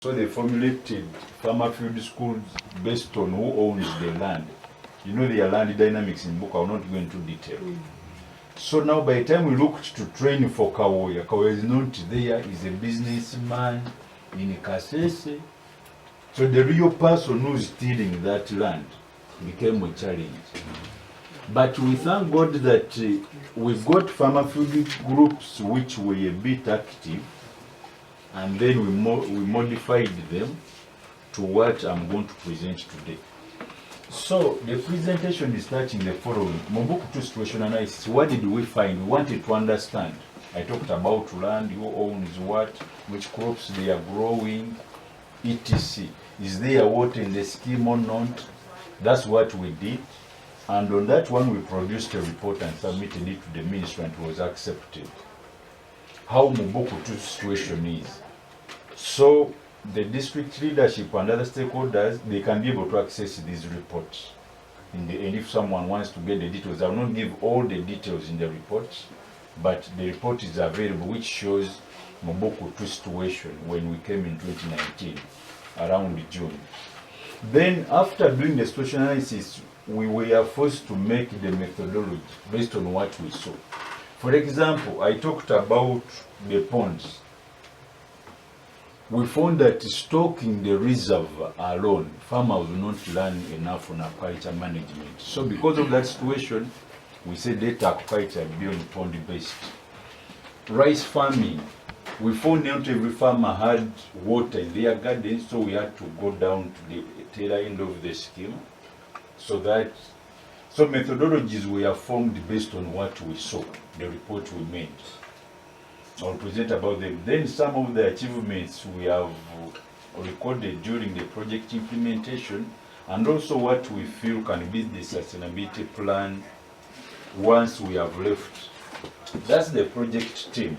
So they formulated farmer field schools based on who owns the land. You know their land dynamics in book, I will not go into detail. So now by the time we looked to train for Kawoya, Kawoya is not there, he's a businessman in Kasese. So the real person who's stealing that land became a challenge. But we thank God that we got farmer field groups which were a bit active, and then we modified them to what I'm going to present today. So the presentation is starting the following. Mubuku situation analysis. What did we find? We wanted to understand. I talked about land, who owns what, which crops they are growing, etc. Is there water in the scheme or not? That's what we did. And on that one, we produced a report and submitted it to the ministry, and it was accepted. How Mubuku situation is. So the district leadership and other stakeholders, they can be able to access these reports. And if someone wants to get the details, I will not give all the details in the report, but the report is available, which shows Mubuku situation when we came in 2019, around June. Then after doing the situation analysis, we were forced to make the methodology based on what we saw. For example, I talked about the ponds. We found that stocking the reserve alone, farmers will not learn enough on aquaculture management. So because of that situation, we said let aquaculture be on pond-based. Rice farming, we found not every farmer had water in their garden, so we had to go down to the tail end of the scheme. So methodologies were formed based on what we saw, the report we made. I'll present about them. Then some of the achievements we have recorded during the project implementation, and also what we feel can be the sustainability plan once we have left. That's the project team.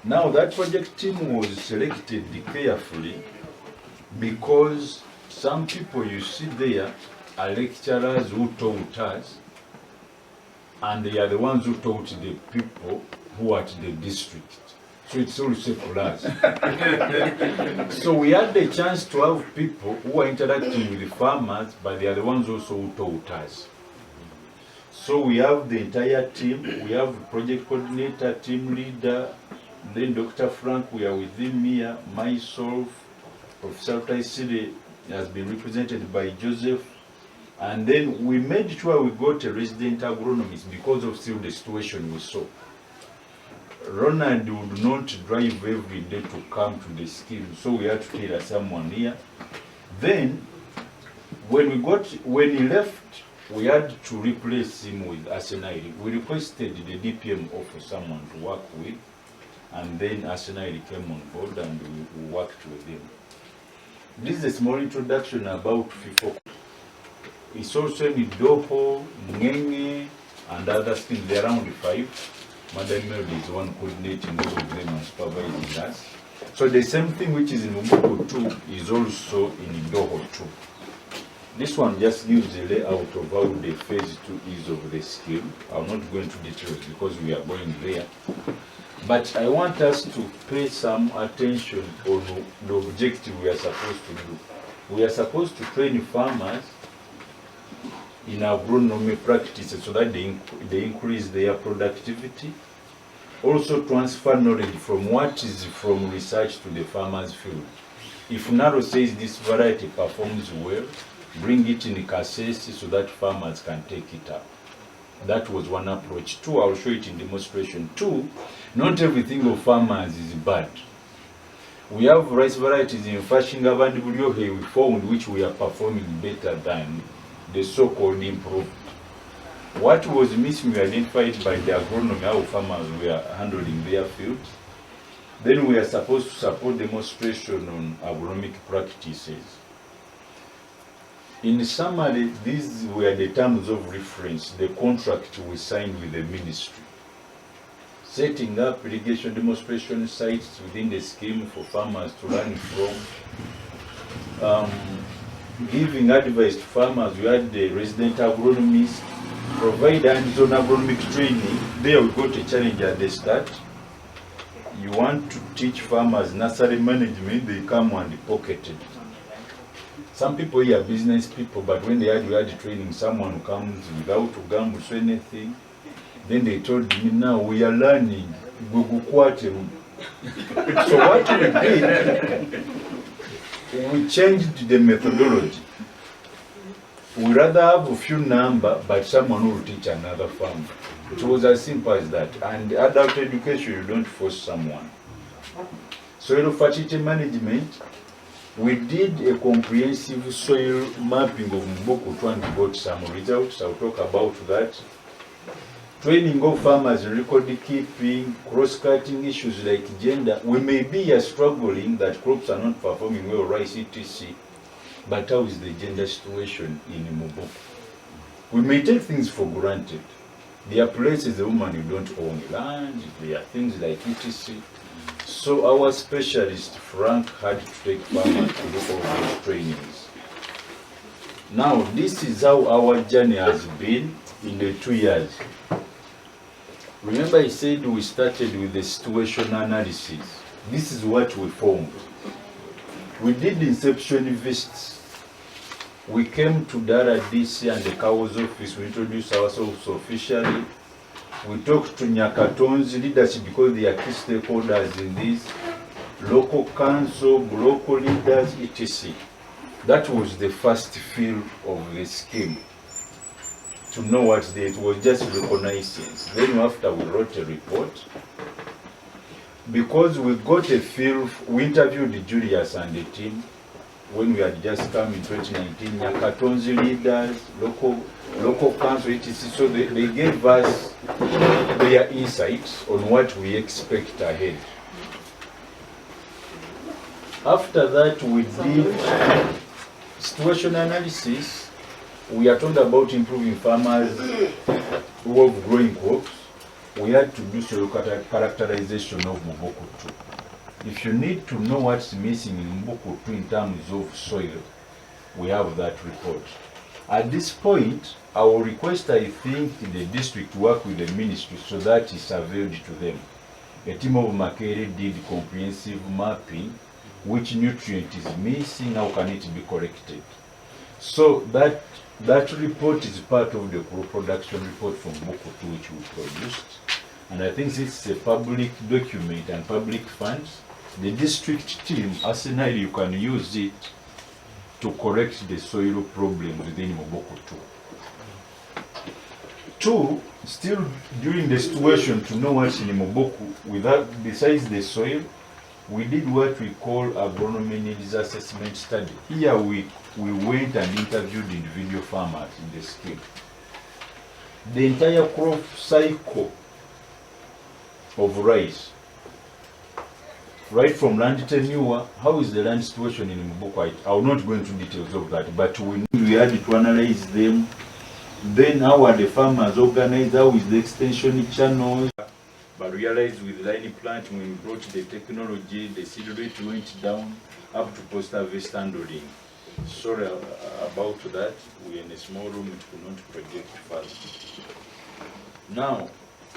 Now that project team was selected carefully because some people you see there are lecturers who taught us, and they are the ones who taught the people who are at the district. So it's also for us. So we had the chance to have people who are interacting with the farmers, but they are the ones also who taught us. So we have the entire team. We have project coordinator, team leader, then Dr. Frank, we are with him here, myself, Professor Taisiri has been represented by Joseph. And then we made sure we got a resident agronomist because of still the situation we saw. Ronald would not drive every day to come to the scheme, so we had to tell someone here. Then, when he left, we had to replace him with Arsenal. We requested the DPM for someone to work with, and then Arsenal came on board and we worked with him. This is a small introduction about FIFO. It's also in Doho, Ngenge, and other things. There are around 5. Madam Melody is one coordinating all of them and supervising us. So the same thing which is in Mubuku 2 is also in Doho 2. This one just gives a layout of how the phase 2 is of the scheme. I'm not going into details because we are going there. But I want us to pay some attention on the objective we are supposed to do. We are supposed to train farmers in agronomy practices so that they increase their productivity. Also transfer knowledge from what is from research to the farmer's field. If Naro says this variety performs well, bring it in Kasese so that farmers can take it up. That was one approach. 2, I'll show it in demonstration. 2, not everything of farmers is bad. We have rice varieties in Fashinga and Bulyohe we found which we are performing better than the so-called improved. What was missing we identified by the agronomy, how farmers were handling their fields. Then we are supposed to support demonstration on agronomic practices. In summary, these were the terms of reference, the contract we signed with the ministry. Setting up irrigation demonstration sites within the scheme for farmers to learn from. Giving advice to farmers, we had the resident agronomists, provide hands-on agronomic training. There we got a challenge at the start. you want to teach farmers nursery management, they come and pocket it. Some people here are business people, but when we had training, someone comes without to gamble so anything. Then they told me, now we are learning. So what we did, we changed the methodology. We rather have a few number, but someone who will teach another farmer. It was as simple as that. And adult education, you don't force someone. Soil fertility management, we did a comprehensive soil mapping of Mubuku and got some results. I'll talk about that. Training of farmers in record keeping, cross-cutting issues like gender. We may be struggling that crops are not performing well, rice, etc. But how is the gender situation in Mubuku? We may take things for granted. There are places the woman you don't own land, there are things like etc. So our specialist, Frank, had to take farmers to do all those trainings. Now, this is how our journey has been in the 2 years. Remember I said we started with the situation analysis. This is what we formed. We did inception visits. We came to Dara DC and the COW's office. We introduced ourselves officially. We talked to Nyakaton's leadership because they are key stakeholders in this. Local council, local leaders, etc. That was the first feel of the scheme. To know what it was just reconnaissance. Then after we wrote a report. Because we got a feel, we interviewed Julius and the team when we had just come in 2019, Nyakaton's leaders, local council, etc. So they gave us their insights on what we expect ahead. After that, we did situation analysis. We are told about improving farmers who have growing crops. We had to do soil characterization of Mubuku 2. If you need to know what's missing in Mubuku 2 in terms of soil, we have that report. At this point, I will request, I think, the district to work with the ministry so that is surveyed to them. A team of Makere did comprehensive mapping, which nutrient is missing, how can it be corrected. So that report is part of the crop production report from Mubuku 2 which we produced. And I think it's a public document and public funds. The district team, Arsenal, you can use it to correct the soil problem within Mubuku 2. 2, still during the situation to know what's in Mubuku, besides the soil, we did what we call agronomy needs assessment study. Here we went and interviewed individual farmers in the scheme. The entire crop cycle of rice, right from land tenure, how is the land situation in Mubuku? I will not go into details of that, but we had to analyze them. Then how are the farmers organized? How is the extension channels? But realized with line planting, when we brought the technology, the seed rate went down up to post-harvest handling. Sorry about that. We're in a small room, it could not project fast. Now,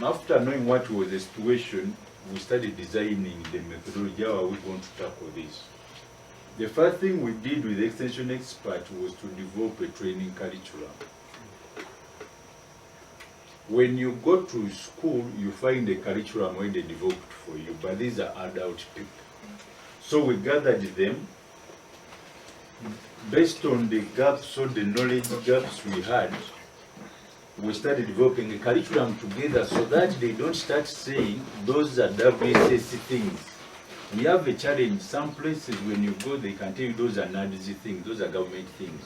after knowing what was the situation, we started designing the methodology. How are we going to tackle this? The first thing we did with the extension expert was to develop a training curriculum. When you go to school, you find the curriculum when they developed for you, but these are adult people. So we gathered them based on the gaps, or the knowledge gaps we had. We started developing a curriculum together so that they don't start saying those are WSS things. We have a challenge. Some places when you go, they can tell you those are NADZ things, those are government things.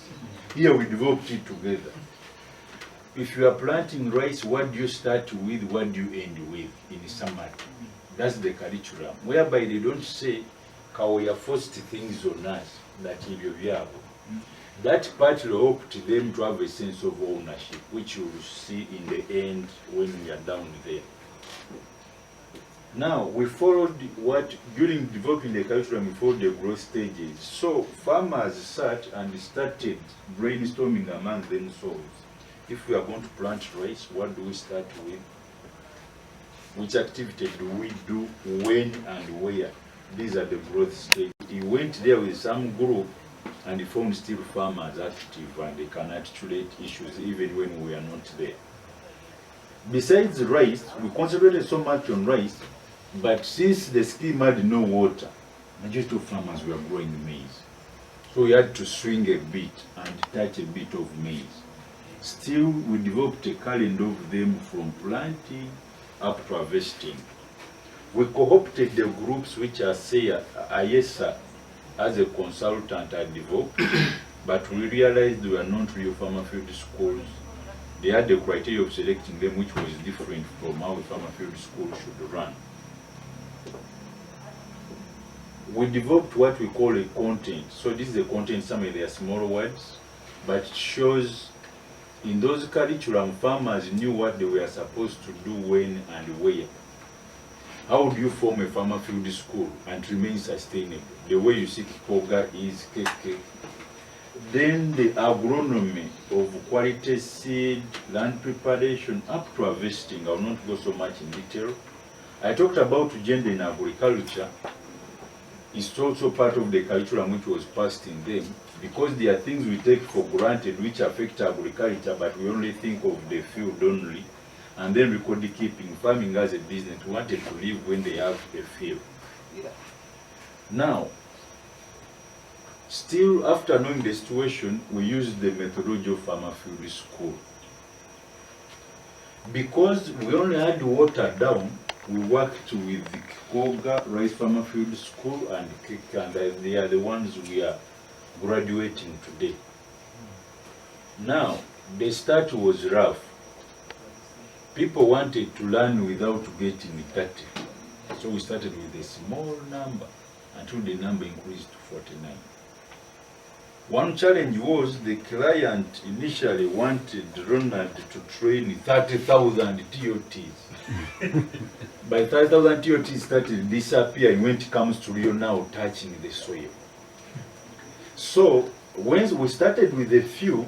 Here we developed it together. If you are planting rice, what do you start with, what do you end with in summary? That's the curriculum, whereby they don't say, Kawaya forced things on us, that you have. That partly helped them to have a sense of ownership, which you will see in the end when we are down there. Now, we followed during developing the curriculum, we followed the growth stages. So, farmers sat and started brainstorming among themselves. If we are going to plant rice, what do we start with? which activity do we do, when and where. These are the growth stage. He went there with some group and he found still farmers active and they can articulate issues even when we are not there. Besides rice, we concentrated so much on rice, but since the scheme had no water, majority of farmers were growing maize. So we had to swing a bit and touch a bit of maize. Still, we developed a calendar of them from planting up to harvesting. We co-opted the groups which are say IESA as a consultant had developed, but we realized they were not real farmer field schools. They had the criteria of selecting them which was different from how a farmer field school should run. We developed what we call a content. So this is a content, some of their small words, but it shows in those curriculum farmers knew what they were supposed to do, when and where. How do you form a farmer field school and remain sustainable? The way you see Kikoga is KK. Then the agronomy of quality seed, land preparation, up to harvesting. I will not go so much in detail. I talked about gender in agriculture. It's also part of the curriculum which was passed in them, because there are things we take for granted which affect agriculture, but we only think of the field only. And then record keeping, farming as a business. We wanted to live when they have a field. Now, still after knowing the situation, we used the methodology of farmer field school. Because we only had water down, we worked with the Kikoga Rice Farmer Field School and Kika, and they are the ones we are graduating today. Now, the start was rough. People wanted to learn without getting 30. So we started with a small number until the number increased to 49. One challenge was the client initially wanted Ronald to train 30,000 TOTs. By 30,000 TOTs started disappearing when it comes to Rio now touching the soil. So when we started with a few,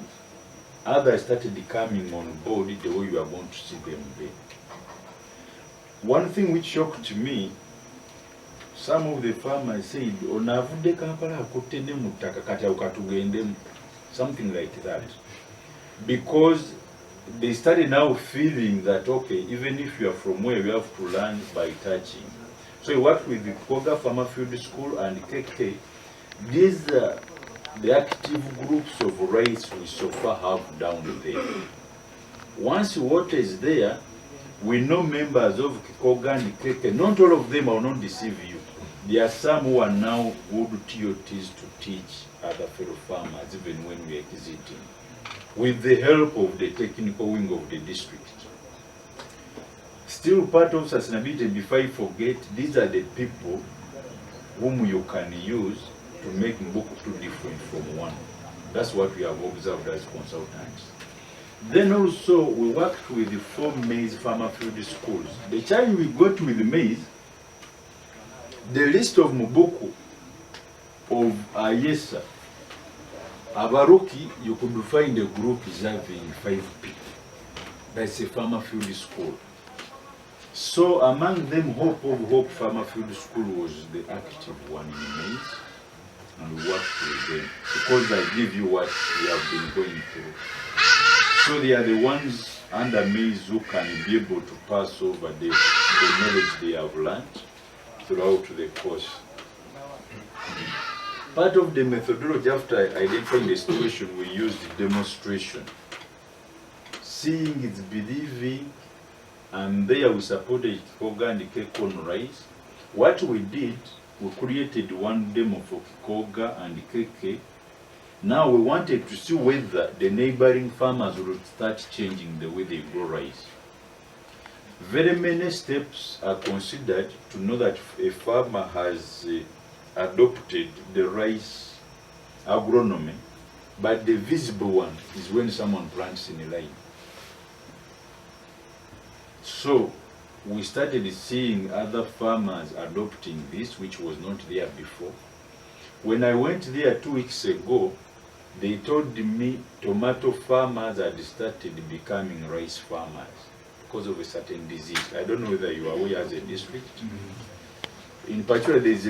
others started coming on board the way you are going to see them there. One thing which shocked me, some of the farmers said, "Onavude Kampala akutene mutaka kati ukatugendemu," something like that. Because they started now feeling that, okay, even if you are from where, you have to learn by touching. So we worked with the Koga Farmer Field School and KK. These are the active groups of rice we so far have down there. Once water is there, we know members of Kikoga and KK. Not all of them will not deceive you. There are some who are now good TOTs to teach other fellow farmers, even when we are exiting, with the help of the technical wing of the district. Still part of sustainability, before I forget, these are the people whom you can use to make Mubuku different from one. That's what we have observed as consultants. Then also we worked with the 4 maize farmer field schools. The challenge we got with the maize, the list of Mubuku of Ayesa, Abaruki, you could find a group is having 5 people. That's a farmer field school. So among them, Hope of Hope Farmer Field School was the active one in maize, and we worked with them because I give you what we have been going through. So they are the ones under maize who can be able to pass over the knowledge they have learned throughout the course. Part of the methodology, after identifying the situation, we used demonstration. Seeing is believing, and there we supported Kikoga and Keko on rice. What we did, we created one demo for Kikoga and KK. Now we wanted to see whether the neighboring farmers would start changing the way they grow rice. Very many steps are considered to know that a farmer has adopted the rice agronomy, but the visible one is when someone plants in a line. So we started seeing other farmers adopting this, which was not there before. When I went there 2 weeks ago, they told me tomato farmers had started becoming rice farmers. because of a certain disease. I don't know whether you are aware as a district. In particular, there is